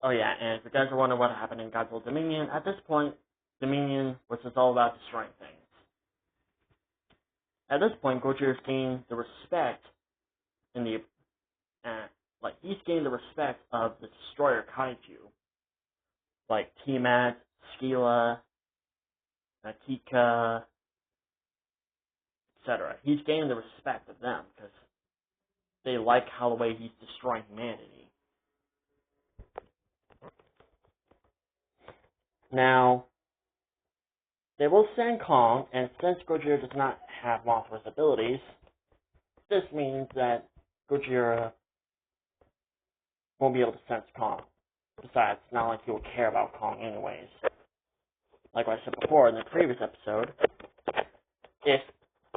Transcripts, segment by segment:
Oh yeah, and if you guys are wondering what happened in Godzilla Dominion, at this point, Dominion was just all about destroying things. At this point, Gojira's gained the respect in the he's gained the respect of the destroyer kaiju, like Tiamat, Skila, Nakika, etc. He's gained the respect of them because they like how the way he's destroying humanity. Now, they will send Kong, and since Gojira does not have Mothra's abilities, this means that Gojira won't be able to sense Kong. Besides, it's not like he will care about Kong anyways. Like I said before in the previous episode, if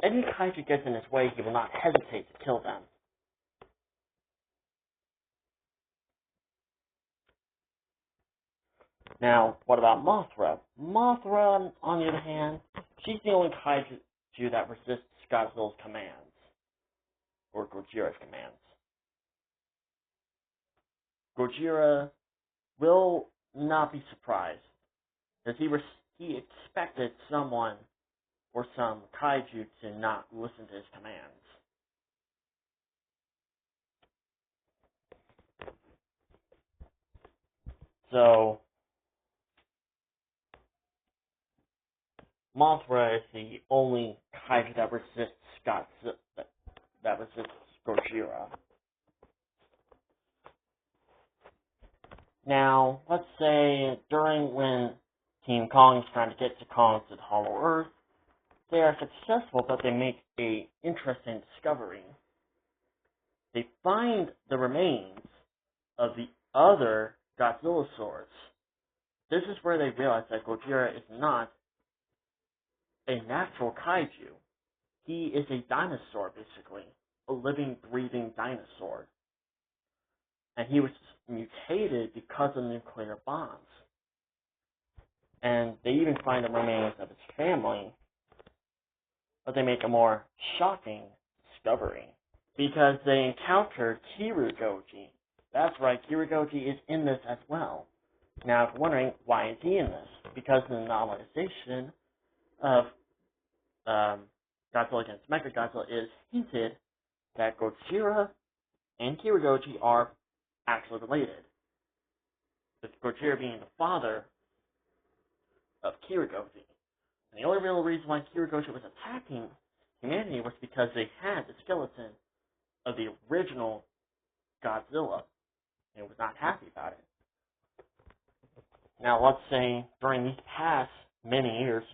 any kaiju gets in his way, he will not hesitate to kill them. Now, what about Mothra? Mothra, on the other hand, she's the only kaiju that resists Godzilla's commands, or Gojira's commands. Gojira will not be surprised, because he expected someone or some kaiju to not listen to his commands. So, Mothra is the only kaiju that resists Gojira. Now, let's say during when Team Kong is trying to get to Kong to the Hollow Earth, they are successful, but they make a interesting discovery. They find the remains of the other Godzilla swords. This is where they realize that Gojira is not a natural kaiju. He is a dinosaur, basically. A living, breathing dinosaur. And he was mutated because of nuclear bombs. And they even find the remains of his family. But they make a more shocking discovery. Because they encountered Kirugoji. That's right, Kirugoji is in this as well. Now, if you're wondering, why is he in this? Because in the novelization of Godzilla against Mechagodzilla is hinted that Gojira and Kirugoji are actually related, with Gojira being the father of Kirugoji. And the only real reason why Kirugoji was attacking humanity was because they had the skeleton of the original Godzilla, and was not happy about it. Now, let's say during these past many years,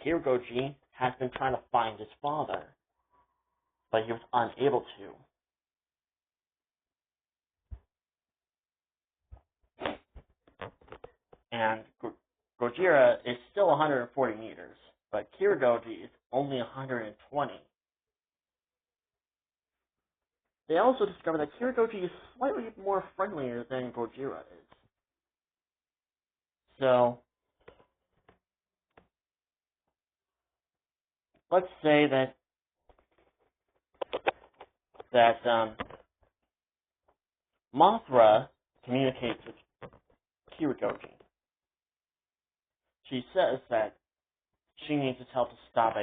Kirugoji has been trying to find his father, but he was unable to. And Gojira is still 140 meters, but Kirugoji is only 120. They also discover that Kirugoji is slightly more friendlier than Gojira is. So, let's say that Mothra communicates with Kirugoji. She says that she needs his help to stop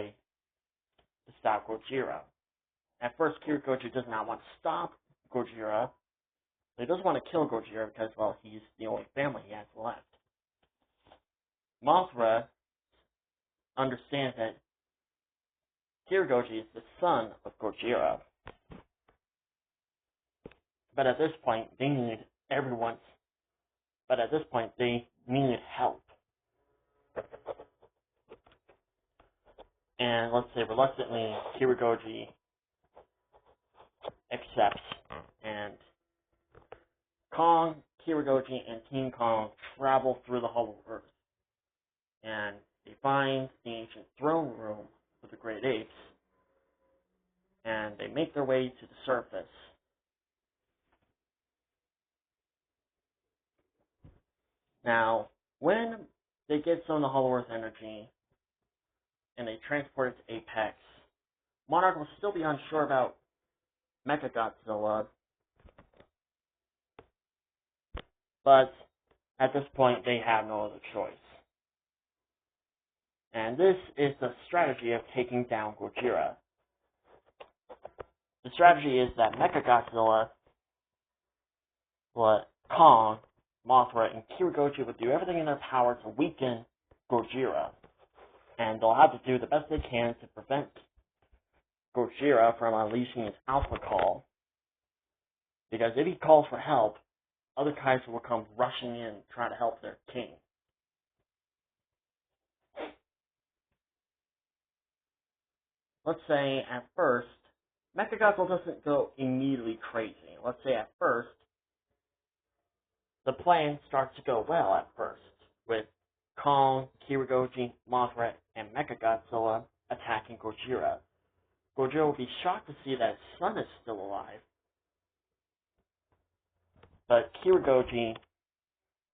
Gojira. At first, Kirugoji does not want to stop Gojira. He doesn't want to kill Gojira because, well, he's the only family he has left. Mothra understands that Kirugoji is the son of Gojira. But at this point, they need help. And let's say reluctantly, Kirugoji accepts, and Kong, Kirugoji, and King Kong travel through the Hollow Earth. And they find the ancient throne room of the Great Apes, and they make their way to the surface. Now, when they get some of the Hollow Earth energy, and they transport it to Apex, Monarch will still be unsure about Mechagodzilla, but At this point, they have no other choice. And this is the strategy of taking down Gojira. The strategy is that Mechagodzilla, Kong, Mothra, and Kirigoji will do everything in their power to weaken Gojira. And they'll have to do the best they can to prevent Gojira from unleashing his alpha call. Because if he calls for help, other Kaiser will come rushing in trying to help their king. Let's say at first, Mechagodzilla doesn't go immediately crazy. Let's say at first, the plan starts to go well at first, with Kong, Kirigoji, Mothra, and Mechagodzilla attacking Gojira. Gojira will be shocked to see that his son is still alive. But Kirigoji,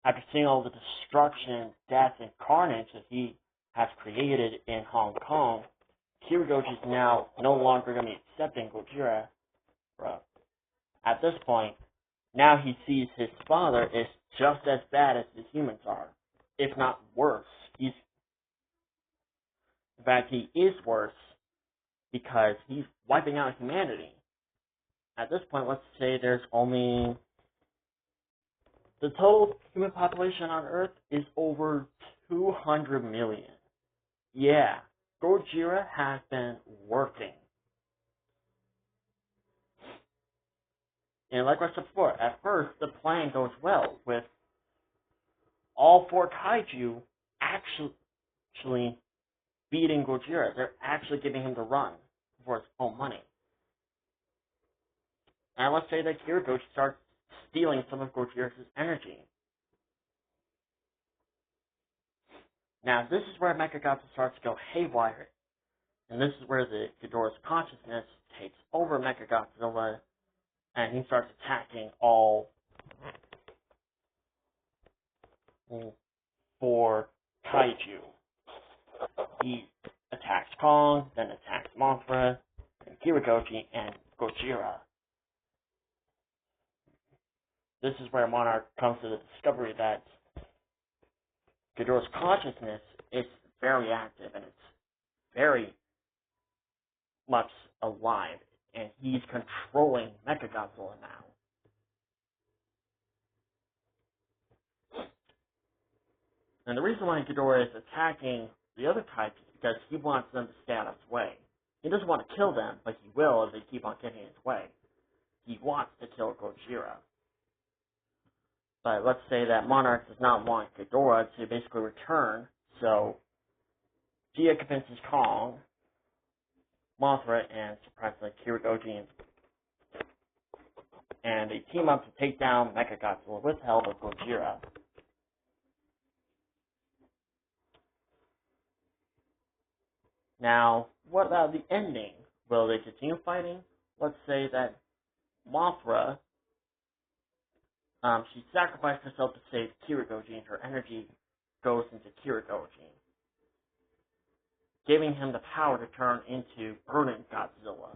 after seeing all the destruction, death, and carnage that he has created in Hong Kong, Kirigoji is now no longer going to be accepting Gojira. At this point, now he sees his father is just as bad as the humans are, if not worse. In fact, he is worse because he's wiping out humanity. At this point, let's say there's only... The total human population on Earth is over 200 million. Yeah, Gojira has been working. And like I said before, at first the plan goes well with all four kaiju actually beating Gojira. They're actually giving him the run for his own money. And let's say that Kirigoji starts stealing some of Gojira's energy. Now this is where Mechagodzilla starts to go haywire. And this is where the Ghidorah's consciousness takes over Mechagodzilla, and he starts attacking all four kaiju. He attacks Kong, then attacks Mothra, and Kirigoji, and Gojira. This is where Monarch comes to the discovery that Ghidorah's consciousness is very active, and it's very much alive, and he's controlling Mechagodzilla now. And the reason why Ghidorah is attacking the other types is because he wants them to stay out of his way. He doesn't want to kill them, but he will if they keep on getting in his way. He wants to kill Gojira. But let's say that Monarch does not want Ghidorah to basically return, so Gia convinces Kong, Mothra, and surprisingly Kirigoji, and they team up to take down Mechagodzilla with the help of Gojira. Now, what about the ending? Will they continue fighting? Let's say that Mothra, she sacrificed herself to save Kirigoji, and her energy goes into Kirigoji, giving him the power to turn into Burning Godzilla,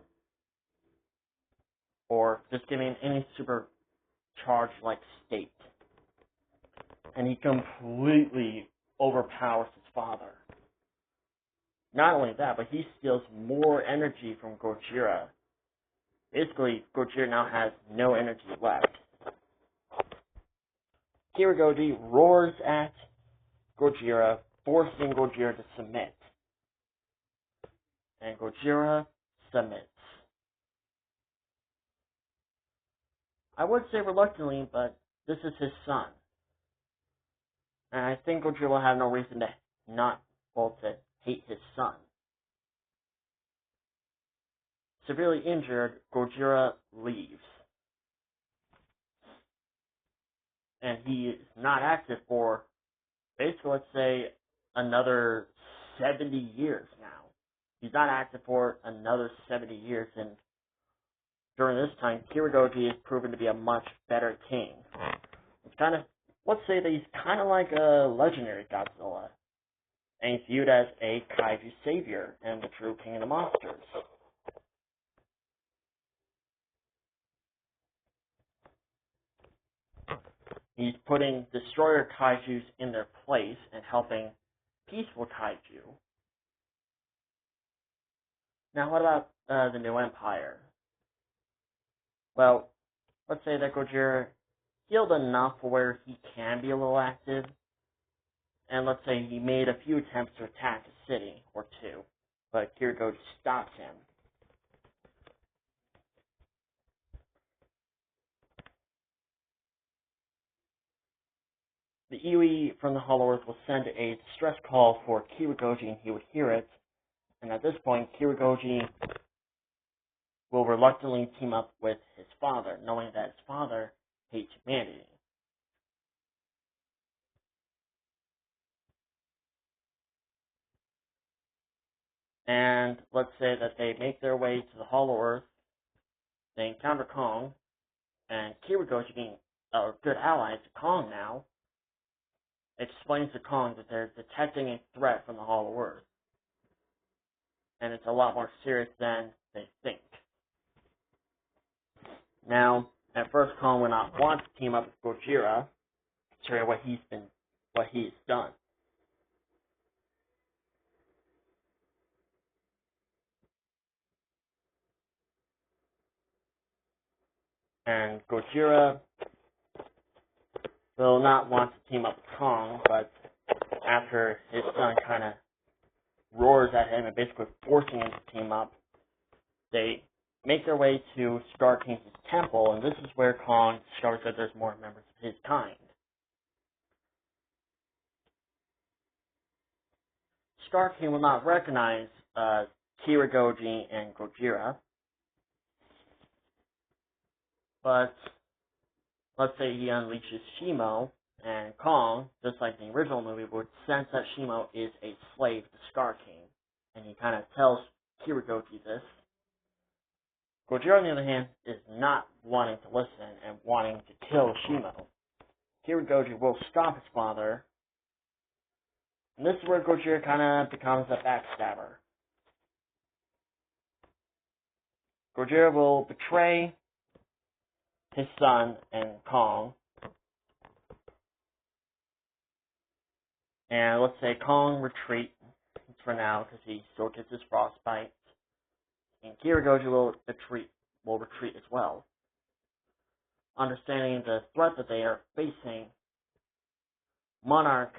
or just giving any supercharged-like state. And he completely overpowers his father. Not only that, but he steals more energy from Gojira. Basically, Gojira now has no energy left. Kirigoji roars at Gojira, forcing Gojira to submit. And Gojira submits. I would say reluctantly, but this is his son. And I think Gojira will have no reason to to hate his son. Severely injured, Gojira leaves. And he is not active for, basically, let's say, another 70 years now. He's not active for another 70 years, and during this time, Kirigoji is proven to be a much better king. It's kind of, let's say that he's kind of like a legendary Godzilla, and he's viewed as a kaiju savior and the true king of the monsters. He's putting destroyer kaijus in their place and helping peaceful kaiju. Now, what about the new empire? Well, let's say that Gojira healed enough where he can be a little active, and let's say he made a few attempts to attack a city or two, but Kirigoji stops him. The Iwi from the Hollow Earth will send a distress call for Kirigoji, and he would hear it, and at this point, Kirigoji will reluctantly team up with his father, knowing that his father hates humanity. And let's say that they make their way to the Hollow Earth, they encounter Kong, and Kirigoji, being a good ally to Kong now, explains to Kong that they're detecting a threat from the Hollow Earth. And it's a lot more serious than they think. Now, at first Kong would not want to team up with Gojira, considering what he's done. And Gojira will not want to team up with Kong, but after his son kind of roars at him and basically forcing him to team up, they make their way to Scar King's temple, and this is where Kong discovers that there's more members of his kind. Scar King will not recognize Kirigoji and Gojira, but let's say he unleashes Shimo, and Kong, just like the original movie, would sense that Shimo is a slave to Scar King, and he kind of tells Kirigoji this. Gojira, on the other hand, is not wanting to listen and wanting to kill Shimo. Kirigoji will stop his father, and this is where Gojira kind of becomes a backstabber. Gojira will betray his son and Kong, and let's say Kong retreats for now because he still gets his frostbite, and Kirigoji will retreat as well. Understanding the threat that they are facing, Monarch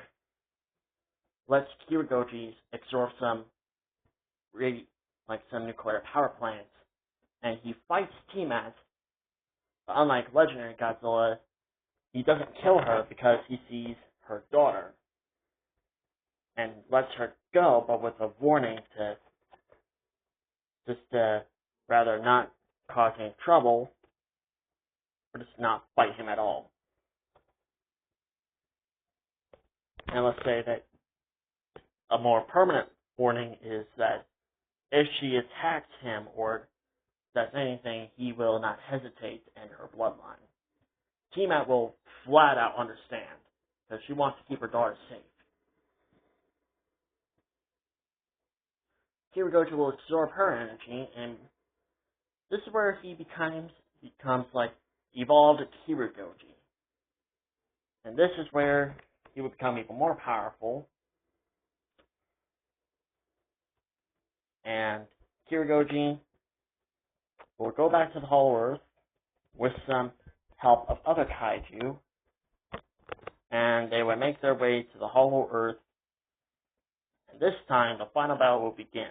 lets Kirigoji absorb some nuclear power plants, and he fights Tiamat. But unlike legendary Godzilla, he doesn't kill her because he sees her daughter and lets her go, but with a warning to rather not cause any trouble, or just not fight him at all. And let's say that a more permanent warning is that if she attacks him or does anything, he will not hesitate to end her bloodline. Tiamat will flat out understand, because she wants to keep her daughter safe. Kirigoji will absorb her energy, and this is where he becomes like evolved Kirigoji. And this is where he will become even more powerful. And Kirigoji will go back to the Hollow Earth with some help of other kaiju, and they would make their way to the Hollow Earth, and this time the final battle will begin.